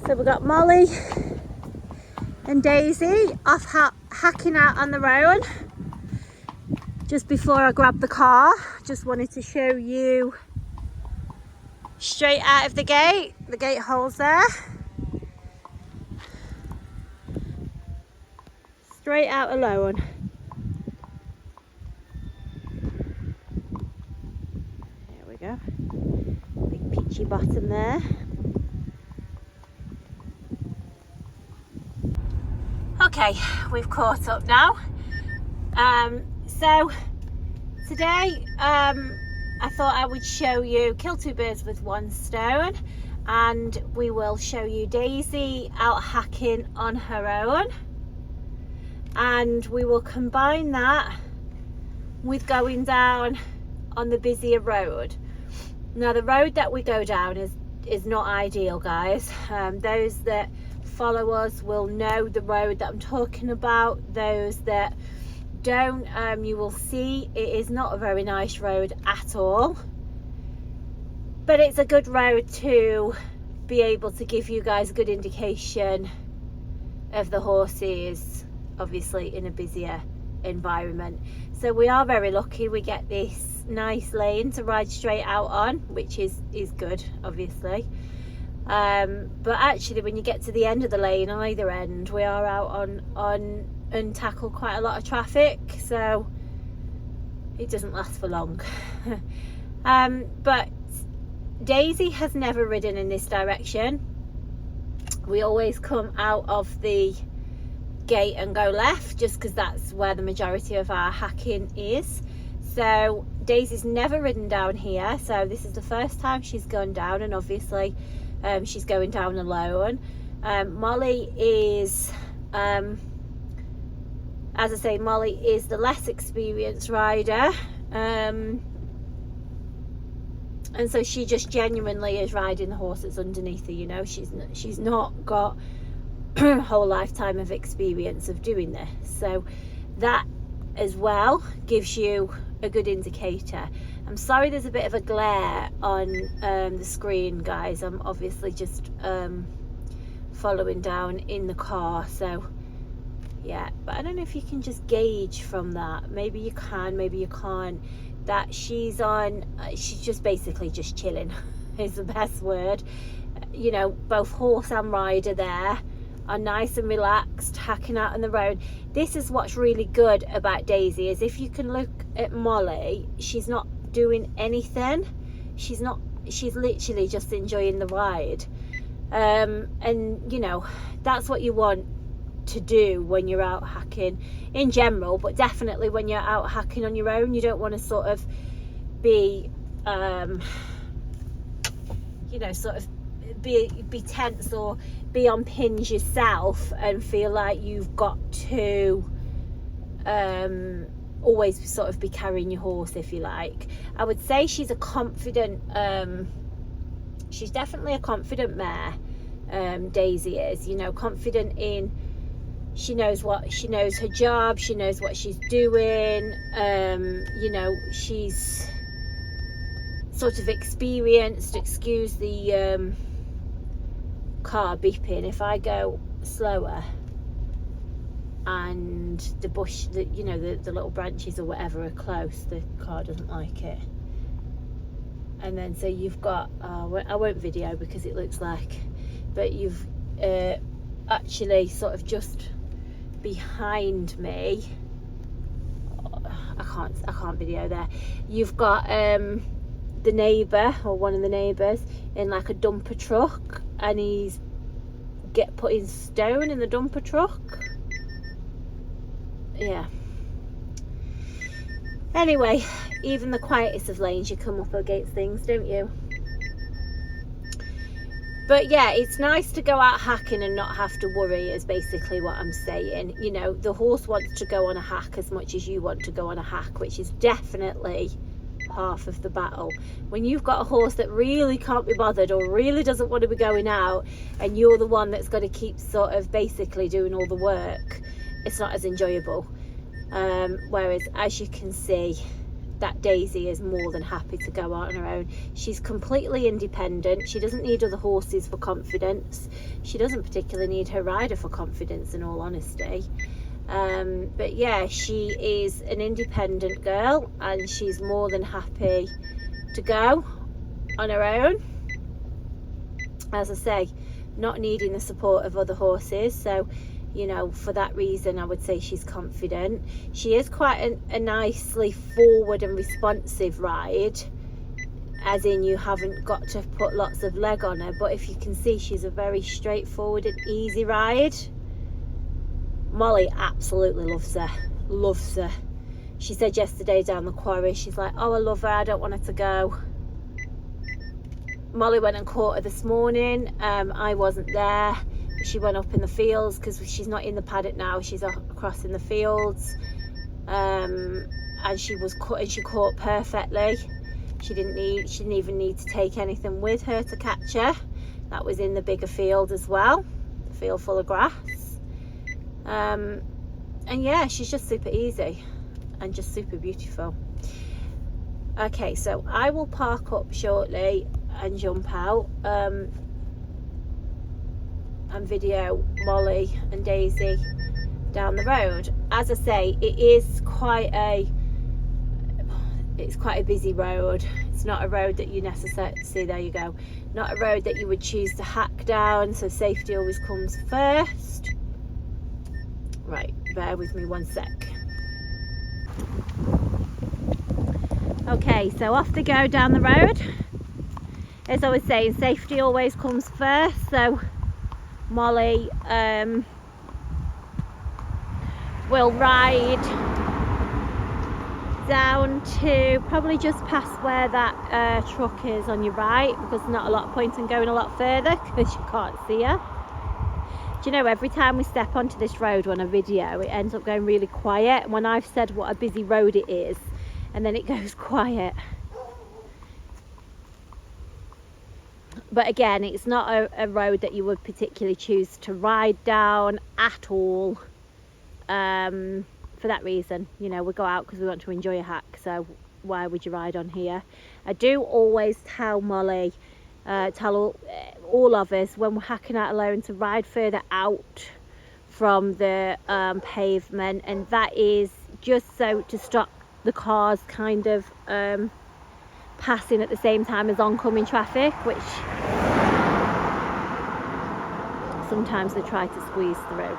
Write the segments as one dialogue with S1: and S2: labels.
S1: So we've got Molly and Daisy off hacking out on their own. Just before I grab the car, just wanted to show you straight out of the gate holes there. Straight out alone. There we go. Big peachy bottom there. Okay, we've caught up now. So today I thought I would show you, kill two birds with one stone, and we will show you Daisy out hacking on her own, and we will combine that with going down on the busier road. Now the road that we go down is not ideal, guys. Those that follow us will know the road that I'm talking about. Those that don't, you will see it is not a very nice road at all, but it's a good road to be able to give you guys a good indication of the horses, obviously in a busier environment. So we are very lucky we get this nice lane to ride straight out on, which is good, obviously. But actually when you get to the end of the lane, on either end, we are out on and tackle quite a lot of traffic, so it doesn't last for long. But Daisy has never ridden in this direction. We always come out of the gate and go left, just because that's where the majority of our hacking is. So Daisy's never ridden down here, so this is the first time she's gone down, and obviously she's going down alone. Molly is as I say, Molly is the less experienced rider, and so she just genuinely is riding the horse that's underneath her. You know, she's not got a whole lifetime of experience of doing this, so that as well gives you a good indicator. I'm sorry there's a bit of a glare on the screen, guys. I'm obviously just following down in the car, so yeah, but I don't know if you can just gauge from that. Maybe you can, maybe you can't. That she's just basically just chilling is the best word. You know, both horse and rider there are nice and relaxed, hacking out on the road. This is what's really good about Daisy, is if you can look at Molly, she's not doing anything. She's literally just enjoying the ride. And you know, that's what you want to do when you're out hacking in general, but definitely when you're out hacking on your own. You don't want to sort of be you know, sort of be tense or be on pins yourself and feel like you've got to always sort of be carrying your horse, if you like. I would say she's a confident she's definitely a confident mare. Daisy is, you know, confident in, she knows her job, she knows what she's doing. You know, she's sort of experienced. Excuse the car beeping. If I go slower and the bush, you know, the little branches or whatever are close, the car doesn't like it. And then so you've got, I won't video because it looks like, but you've actually sort of just behind me, I can't video there, you've got the neighbour, or one of the neighbours, in like a dumper truck, and he's putting stone in the dumper truck. Yeah, anyway, even the quietest of lanes you come up against things, don't you? But yeah, it's nice to go out hacking and not have to worry, is basically what I'm saying. You know, the horse wants to go on a hack as much as you want to go on a hack, which is definitely half of the battle. When you've got a horse that really can't be bothered or really doesn't want to be going out, and you're the one that's got to keep sort of basically doing all the work, it's not as enjoyable. Whereas, as you can see, that Daisy is more than happy to go out on her own. She's completely independent. She doesn't need other horses for confidence. She doesn't particularly need her rider for confidence, in all honesty. But yeah, she is an independent girl, and she's more than happy to go on her own. As I say, not needing the support of other horses. So, you know, for that reason, I would say she's confident. She is quite a nicely forward and responsive ride, as in you haven't got to put lots of leg on her. But if you can see, she's a very straightforward and easy ride. Molly absolutely loves her. She said yesterday down the quarry, she's like, oh, I love her, I don't want her to go. Molly went and caught her this morning. I wasn't there. She went up in the fields because she's not in the paddock now, she's across in the fields. And she caught perfectly. She didn't even need to take anything with her to catch her. That was in the bigger field as well, the field full of grass. And yeah, she's just super easy and just super beautiful. Okay, so I will park up shortly and jump out and video Molly and Daisy down the road. As I say, it's quite a busy road. It's not a road that you necessarily see, there you go, not a road that you would choose to hack down, so safety always comes first. Right, bear with me one sec. Okay, so off to go down the road. As I was saying, safety always comes first, so Molly will ride down to probably just past where that truck is on your right, because there's not a lot of point in going a lot further because you can't see her. Do you know, every time we step onto this road on a video, it ends up going really quiet. When I've said what a busy road it is, and then it goes quiet. But again, it's not a road that you would particularly choose to ride down at all. For that reason, you know, we go out because we want to enjoy a hack, so why would you ride on here? I do always tell Molly, tell all of us when we're hacking out alone to ride further out from the pavement, and that is just so to stop the cars kind of passing at the same time as oncoming traffic, which sometimes they try to squeeze through.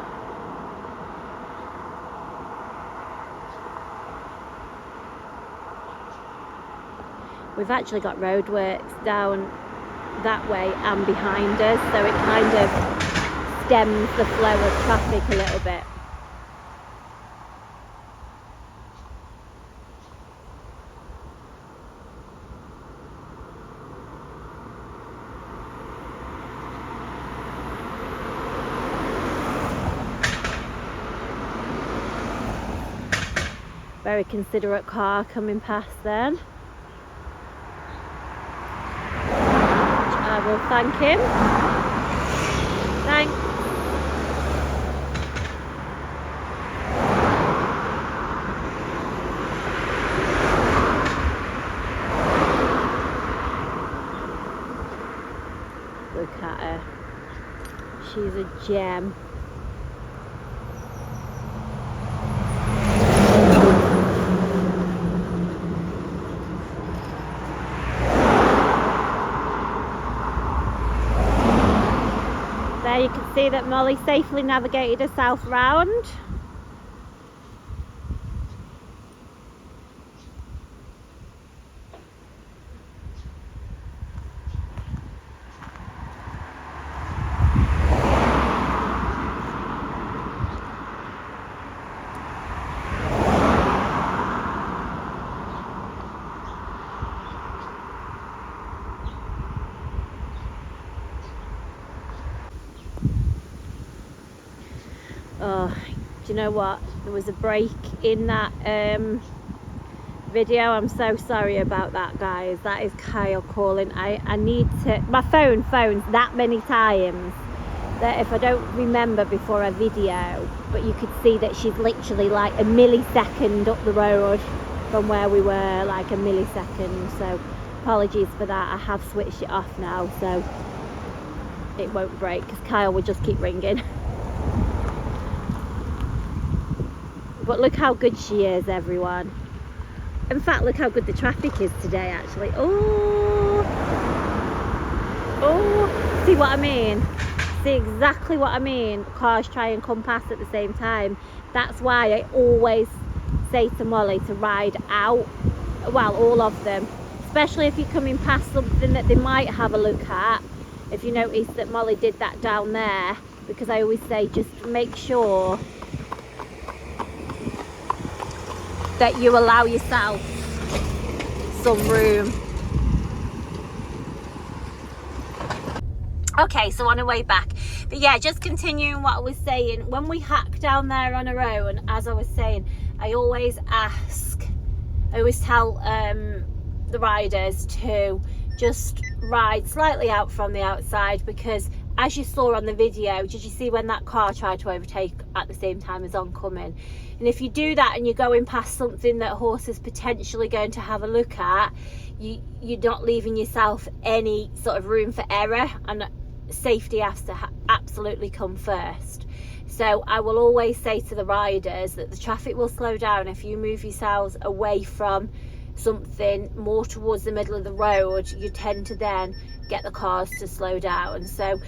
S1: We've actually got roadworks down that way and behind us, so it kind of stems the flow of traffic a little bit. Very considerate car coming past then. I will thank him. Thanks. Look at her. She's a gem. There you can see that Molly safely navigated herself round. Oh, do you know what? There was a break in that video. I'm so sorry about that, guys. That is Kyle calling. I need to, my phone phones that many times that if I don't remember before a video, but you could see that she's literally like a millisecond up the road. from where we were, like a millisecond. So apologies for that. I have switched it off now so it won't break, because Kyle will just keep ringing. But look how good she is, everyone. In fact, look how good the traffic is today, actually. Oh, see what I mean? See exactly what I mean? Cars try and come past at the same time. That's why I always say to Molly to ride out, well, all of them, especially if you're coming past something that they might have a look at. If you notice that Molly did that down there, because I always say just make sure that you allow yourself some room. Okay, so on our way back, but yeah, just continuing what I was saying, when we hack down there on our own, as I was saying, I always tell the riders to just ride slightly out from the outside, because as you saw on the video, did you see when that car tried to overtake at the same time as oncoming? And if you do that and you're going past something that a horse is potentially going to have a look at, you're not leaving yourself any sort of room for error, and safety has to absolutely come first. So I will always say to the riders that the traffic will slow down if you move yourselves away from something more towards the middle of the road. You tend to then get the cars to slow down. So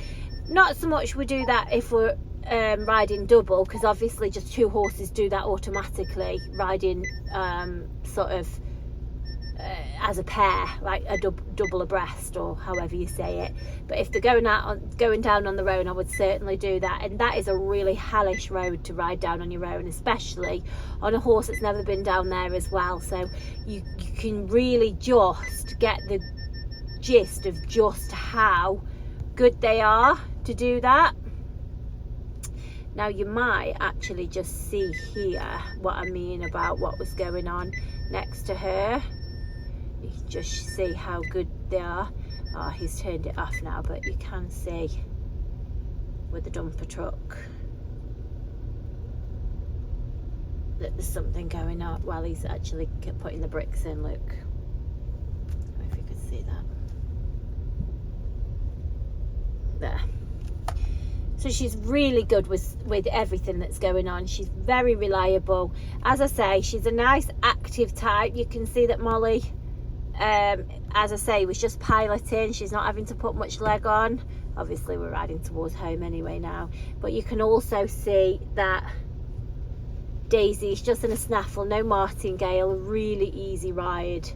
S1: not so much we do that if we're riding double, because obviously just two horses do that automatically, riding sort of as a pair, like a double abreast, or however you say it. But if they're going down on their own, I would certainly do that. And that is a really hellish road to ride down on your own, especially on a horse that's never been down there as well. So you can really just get the gist of just how good they are to do that. Now you might actually just see here what I mean about what was going on next to her. You can just see how good they are. Oh, he's turned it off now, but you can see with the dumper truck that there's something going on while he's actually putting the bricks in. Look, I don't know if you can see that there. So she's really good with everything that's going on. She's very reliable. As I say, she's a nice active type. You can see that Molly, as I say, was just piloting. She's not having to put much leg on. Obviously we're riding towards home anyway now, but you can also see that Daisy is just in a snaffle, no martingale, a really easy ride.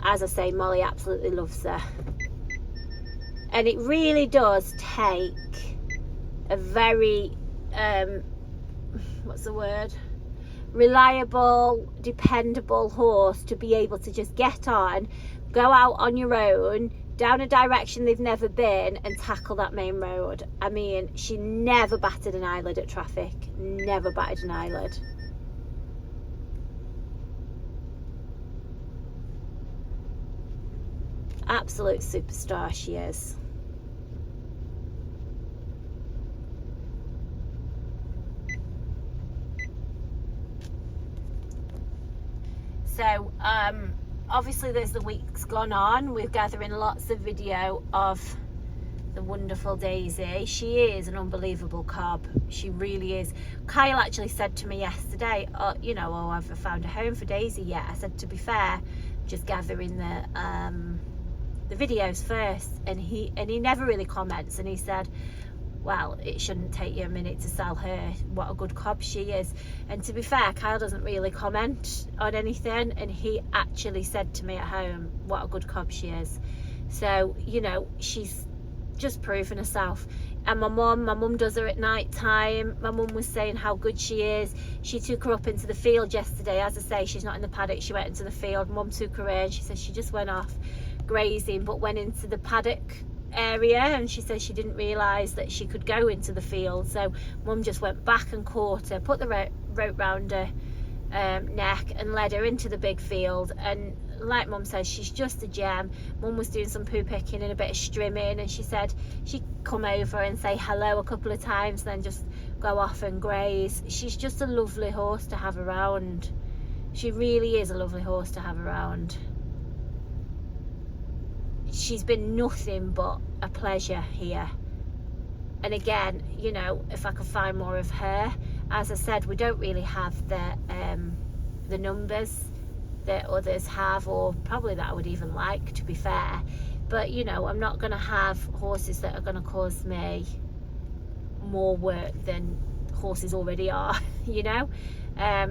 S1: As I say, Molly absolutely loves her. And it really does take a very what's the word, reliable, dependable horse to be able to just get on, go out on your own down a direction they've never been and tackle that main road. I mean, she never batted an eyelid at traffic, never batted an eyelid. Absolute superstar she is. So obviously there's the weeks gone on, we're gathering lots of video of the wonderful Daisy. She is an unbelievable cob, she really is. Kyle actually said to me yesterday, you know, oh, I've found a home for Daisy yet. I said, to be fair, just gathering the videos first, and he never really comments, and he said, well, it shouldn't take you a minute to sell her, what a good cob she is. And to be fair, Kyle doesn't really comment on anything, and he actually said to me at home what a good cob she is. So, you know, she's just proven herself. And my mum does her at night time. My mum was saying how good she is. She took her up into the field yesterday. As I say, she's not in the paddock, she went into the field. Mum took her in, she said she just went off grazing but went into the paddock area, and she said she didn't realise that she could go into the field. So Mum just went back and caught her, put the rope round her neck and led her into the big field. And like Mum says, she's just a gem. Mum was doing some poo picking and a bit of strimming, and she said she'd come over and say hello a couple of times, then just go off and graze. She's just a lovely horse to have around. She really is a lovely horse to have around. She's been nothing but a pleasure here. And again, you know, if I could find more of her, as I said, we don't really have the numbers that others have, or probably that I would even like, to be fair. But you know, I'm not going to have horses that are going to cause me more work than horses already are. You know,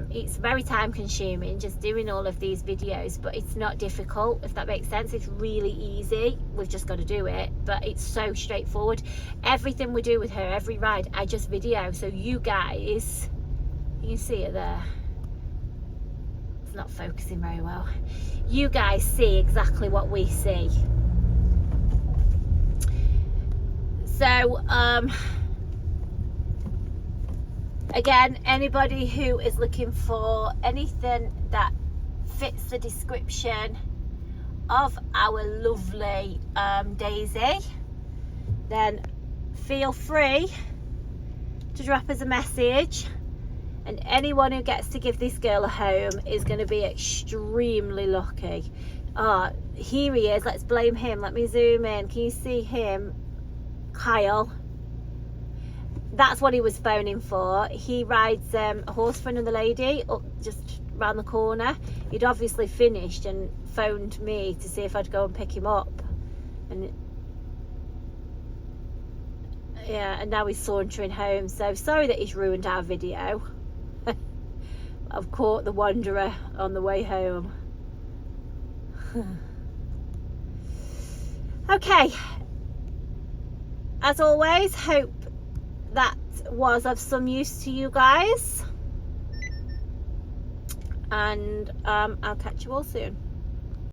S1: it's very time consuming just doing all of these videos, but it's not difficult, if that makes sense. It's really easy, we've just got to do it. But it's so straightforward. Everything we do with her, every ride, I just video, so you guys, you can see it there, it's not focusing very well, you guys see exactly what we see. So again, anybody who is looking for anything that fits the description of our lovely Daisy, then feel free to drop us a message, and anyone who gets to give this girl a home is going to be extremely lucky. Here he is, let's blame him. Let me zoom in, can you see him? Kyle, that's what he was phoning for. He rides a horse for another lady up just round the corner. He'd obviously finished and phoned me to see if I'd go and pick him up, and yeah, and now he's sauntering home. So sorry that he's ruined our video. I've caught the wanderer on the way home. Okay, as always, hope that was of some use to you guys, and I'll catch you all soon.